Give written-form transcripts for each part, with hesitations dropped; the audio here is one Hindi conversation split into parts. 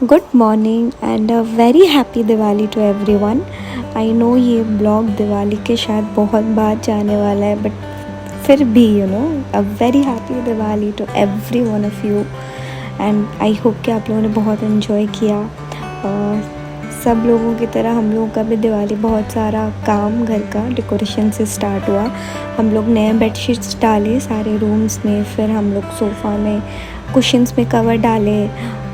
Good morning and a very happy Diwali to everyone. I know ये ब्लॉग दिवाली के शायद बहुत बाद जाने वाला है, बट फिर भी a very happy Diwali to every one of you. And I hope कि आप लोगों ने बहुत इन्जॉय किया। सब लोगों की तरह हम लोगों का भी दिवाली बहुत सारा काम घर का डेकोरेशन से स्टार्ट हुआ। हम लोग नए बेडशीट्स डाले सारे रूम्स में, फिर हम लोग सोफ़ा में कुशन्स में कवर डाले।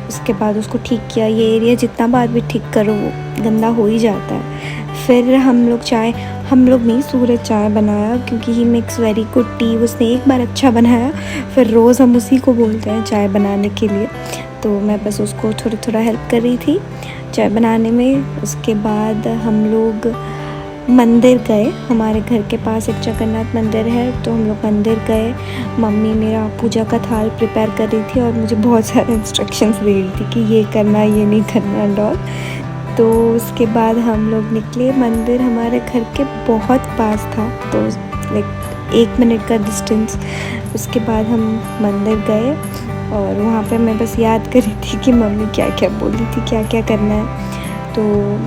उसके बाद उसको ठीक किया। ये एरिया जितना बार भी ठीक करो वो गंदा हो ही जाता है। फिर हम लोग नहीं, सूरज चाय बनाया क्योंकि he makes very good T. उसने एक बार अच्छा बनाया, फिर रोज़ हम उसी को बोलते हैं चाय बनाने के लिए। तो मैं बस उसको थोड़ा हेल्प कर रही थी चाय बनाने में। उसके बाद हम लोग मंदिर गए। हमारे घर के पास एक जगन्नाथ मंदिर है, तो हम लोग मंदिर गए। मम्मी मेरा पूजा का थाल प्रिपेयर कर रही थी और मुझे बहुत सारे इंस्ट्रक्शंस दे रही थी कि ये करना ये नहीं करना एंड ऑल। तो उसके बाद हम लोग निकले। मंदिर हमारे घर के बहुत पास था, तो लाइक 1 मिनट का डिस्टेंस। उसके बाद हम मंदिर गए और वहाँ पे मैं बस याद कर रही थी कि मम्मी क्या क्या बोली थी, क्या क्या करना है। तो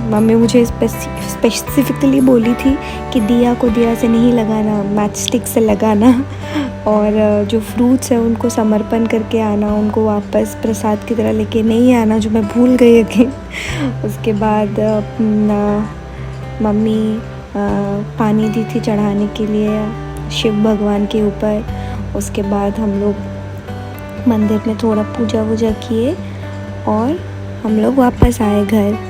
मम्मी मुझे स्पेसिफिकली बोली थी कि दिया को दिया से नहीं लगाना, मैच स्टिक से लगाना, और जो फ्रूट्स हैं उनको समर्पण करके आना, उनको वापस प्रसाद की तरह लेके नहीं आना, जो मैं भूल गई अगेन। उसके बाद मम्मी पानी दी थी चढ़ाने के लिए शिव भगवान के ऊपर। उसके बाद हम लोग मंदिर में थोड़ा पूजा वूजा किए और हम लोग वापस आए घर।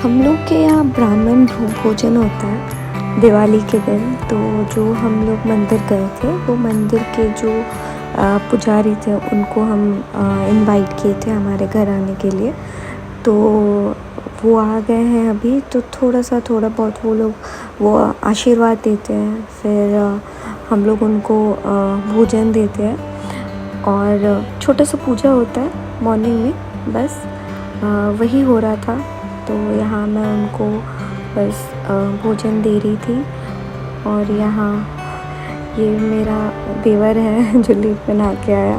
हम लोग के यहाँ ब्राह्मण भोजन होता है दिवाली के दिन। तो जो हम लोग मंदिर गए थे, वो मंदिर के जो पुजारी थे उनको हम इनवाइट किए थे हमारे घर आने के लिए। तो वो आ गए हैं अभी, तो थोड़ा बहुत वो लोग वो आशीर्वाद देते हैं। फिर हम लोग उनको भोजन देते हैं और छोटा सा पूजा होता है मॉर्निंग में, बस वही हो रहा था। तो यहाँ मैं उनको बस भोजन दे रही थी। और यहाँ ये मेरा देवर है जो लेट में नहा के आया।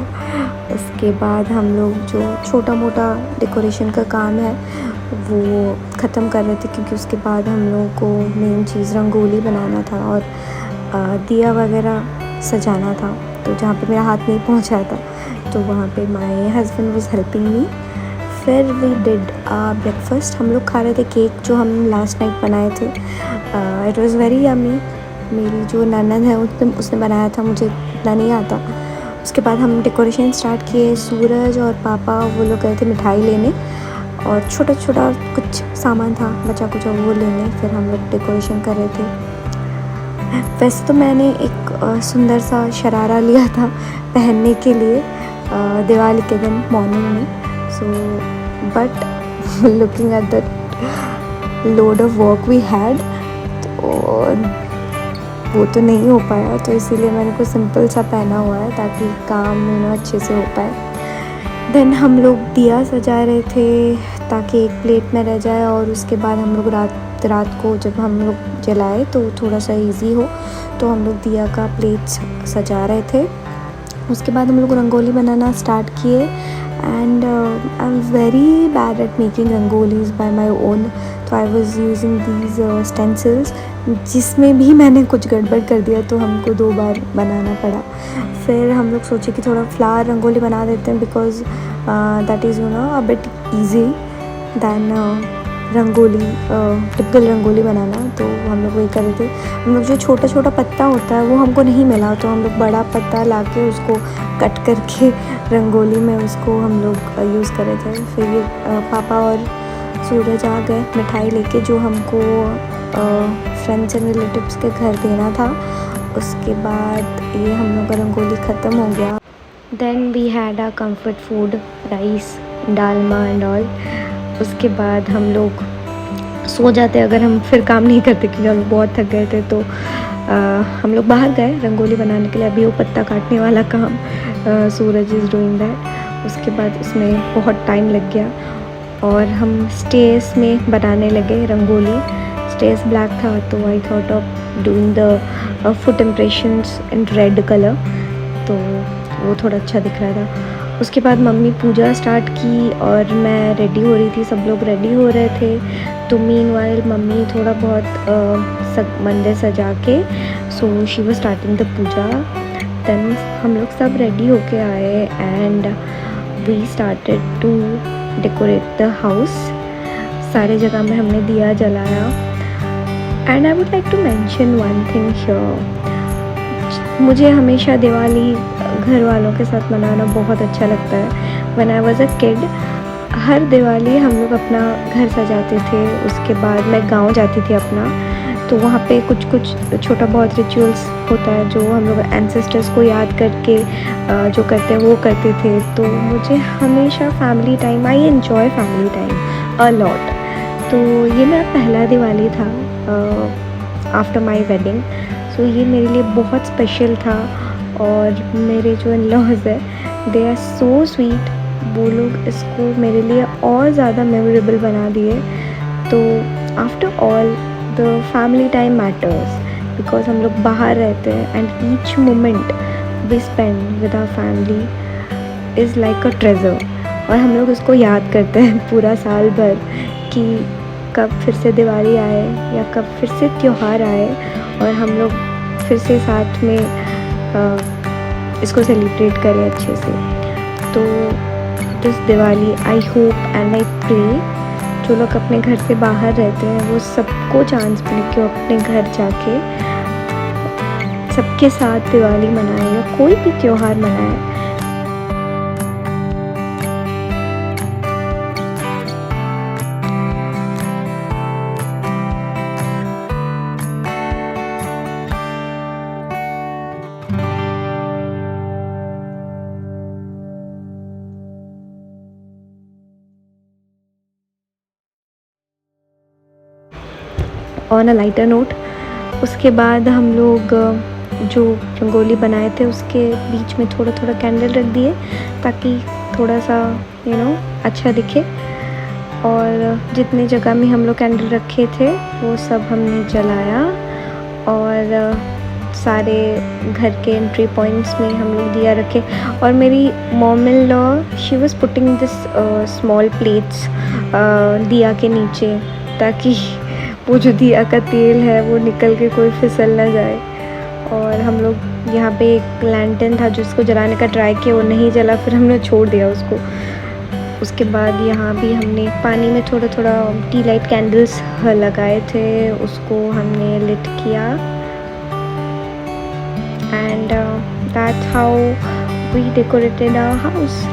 उसके बाद हम लोग जो छोटा मोटा डेकोरेशन का काम है वो ख़त्म कर रहे थे, क्योंकि उसके बाद हम लोगों को मेन चीज़ रंगोली बनाना था और दिया वगैरह सजाना था। तो जहाँ पे मेरा हाथ नहीं पहुँचा था, तो वहाँ पे my husband was helping me. फिर वी डिड ब्रेकफास्ट। हम लोग खा रहे थे केक जो हम लास्ट नाइट बनाए थे। It was very yummy. मेरी जो ननद है उसने बनाया था, मुझे इतना नहीं आता। उसके बाद हम डेकोरेशन स्टार्ट किए। सूरज और पापा वो लोग गए थे मिठाई लेने और छोटा कुछ सामान था बचा कुचा वो लेने। फिर हम लोग डेकोरेशन कर रहे थे। वैसे तो मैंने एक सुंदर सा शरारा लिया था पहनने के लिए दिवाली के दिन मॉर्निंग में। So, but looking at the load of work we had, तो वो तो नहीं हो पाया, तो इसीलिए मैंने कुछ सिंपल सा पहना हुआ है ताकि काम अच्छे से हो पाए। देन हम लोग दिया सजा रहे थे ताकि एक प्लेट में रह जाए, और उसके बाद हम लोग रात को जब हम लोग जलाए तो थोड़ा सा इजी हो, तो हम लोग दिया का प्लेट सजा रहे थे। उसके बाद हम लोग रंगोली बनाना स्टार्ट किए। And I am very bad at making rangolis by my own. तो I was using these stencils, जिसमें भी मैंने कुछ गड़बड़ कर दिया तो हमको 2 बार बनाना पड़ा। फिर हम लोग सोचे कि थोड़ा फ्लावर रंगोली बना देते हैं, because that is a bit easy than rangoli, typical rangoli बनाना। तो हम लोग वही कर रहे थे। हम लोग जो छोटा पत्ता होता है वो हमको नहीं मिला, तो हम लोग बड़ा पत्ता लाके उसको कट करके रंगोली में उसको हम लोग यूज़ कर रहे थे। फिर ये पापा और सूरज आ गए मिठाई लेके, जो हमको फ्रेंड्स एंड रिलेटिव्स के घर देना था। उसके बाद ये हम लोग का रंगोली ख़त्म हो गया। Then we had a comfort food, rice, dalma and all. उसके बाद हम लोग सो जाते अगर हम फिर काम नहीं करते, क्योंकि हम लोग बहुत थक गए थे। तो हम लोग बाहर गए रंगोली बनाने के लिए। अभी वो पत्ता काटने वाला काम सूरज इज़ डूइंग दैट। उसके बाद उसमें बहुत टाइम लग गया और हम स्टेज में बनाने लगे रंगोली। स्टेज ब्लैक था तो I thought of doing the foot impressions in red colour, तो वो थोड़ा अच्छा दिख रहा था। उसके बाद मम्मी पूजा स्टार्ट की और मैं रेडी हो रही थी, सब लोग रेडी हो रहे थे। तो मीनवाइल मम्मी थोड़ा बहुत मंदिर सजा के, so she was starting the puja. Then हम लोग सब रेडी होके आए and we started to decorate the house. सारे जगह में हमने दिया जलाया। And I would like to mention one thing here, मुझे हमेशा दिवाली घर वालों के साथ मनाना बहुत अच्छा लगता है। When I was a kid, हर दिवाली हम लोग अपना घर सजाते थे। उसके बाद मैं गांव जाती थी अपना, तो वहाँ पे कुछ कुछ छोटा बहुत रिचुअल्स होता है जो हम लोग एंसेस्टर्स को याद करके जो करते हैं वो करते थे। तो मुझे हमेशा family time, I enjoy family time a lot. तो ये मेरा पहला दिवाली था आफ्टर माई वेडिंग। सो ये मेरे लिए बहुत स्पेशल था। और मेरे जो इन-लॉज़ है, दे आर सो स्वीट। वो लोग इसको मेरे लिए और ज़्यादा मेमोरेबल बना दिए। तो after all the family time matters, because हम लोग बाहर रहते हैं and each moment we spend with our family is like a treasure. और हम लोग इसको याद करते हैं पूरा साल भर कि कब फिर से दिवाली आए या कब फिर से त्यौहार आए और हम लोग फिर से साथ में इसको सेलिब्रेट करें अच्छे से। तो this Diwali I hope and I pray जो लोग अपने घर से बाहर रहते हैं वो सबको चांस मिले कि वो अपने घर जाके सबके साथ दिवाली मनाए या कोई भी त्यौहार मनाए। ऑन अ लाइटर नोट, उसके बाद हम लोग जो रंगोली बनाए थे उसके बीच में थोड़ा थोड़ा कैंडल रख दिए ताकि थोड़ा सा अच्छा दिखे। और जितने जगह में हम लोग कैंडल रखे थे वो सब हमने जलाया। और सारे घर के एंट्री पॉइंट्स में हम लोग दिया रखे। और मेरी mom in law, she was putting this small plates दिया के नीचे, ताकि वो जो दिया का तेल है वो निकल के कोई फिसल ना जाए। और हम लोग यहाँ पे एक लैंटर्न था जिसको जलाने का ट्राई किया, वो नहीं जला, फिर हमने छोड़ दिया उसको। उसके बाद यहाँ भी हमने पानी में थोड़ा थोड़ा टी लाइट कैंडल्स लगाए थे, उसको हमने लिट किया। And that's how we decorated our house.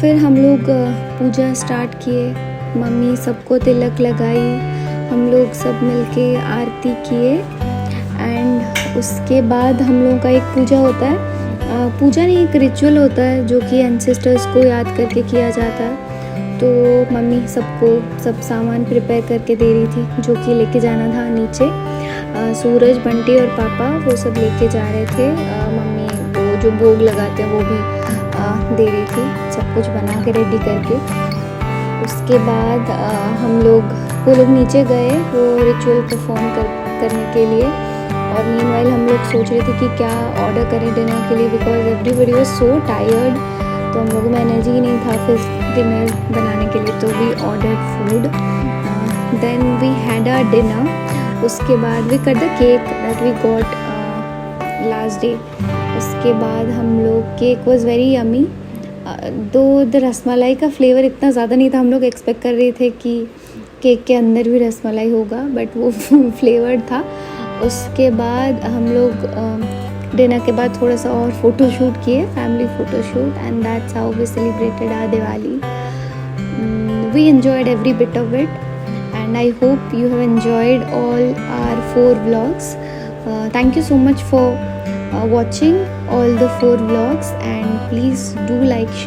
फिर हम लोग पूजा स्टार्ट किए, मम्मी सबको तिलक लगाई, हम लोग सब मिलके आरती किए। एंड उसके बाद हम लोगों का एक पूजा होता है, पूजा नहीं एक रिचुअल होता है जो कि एंसेस्टर्स को याद करके किया जाता है। तो मम्मी सबको सब सामान प्रिपेयर करके दे रही थी जो कि लेके जाना था नीचे। सूरज, बंटी और पापा वो सब लेके जा रहे थे। मम्मी वो जो भोग लगाते हैं वो भी दे रही थी, सब कुछ बना के रेडी करके। उसके बाद हम लोग नीचे गए वो रिचुअल परफॉर्म करने के लिए। और मीनवाइल हम लोग सोच रहे थे कि क्या ऑर्डर करें डिनर के लिए, because everybody was so tired, तो हम लोगों में एनर्जी ही नहीं था फिर डिनर बनाने के लिए। तो we ordered food, then we had our dinner. उसके बाद we cut the cake that we got last day. उसके बाद हम लोग, cake was very yummy, though the rasmalai का फ्लेवर इतना ज़्यादा नहीं था। हम लोग एक्सपेक्ट कर रहे थे कि केक के अंदर भी रसमलाई होगा, बट वो फ्लेवर्ड था। उसके बाद हम लोग डिनर के बाद थोड़ा सा और फ़ोटो शूट किए, family photo shoot, and that's how we celebrated our Diwali. We enjoyed every bit of it, and I hope you have enjoyed all our 4 vlogs. Thank you so much for watching all the 4 vlogs, and please do like, share.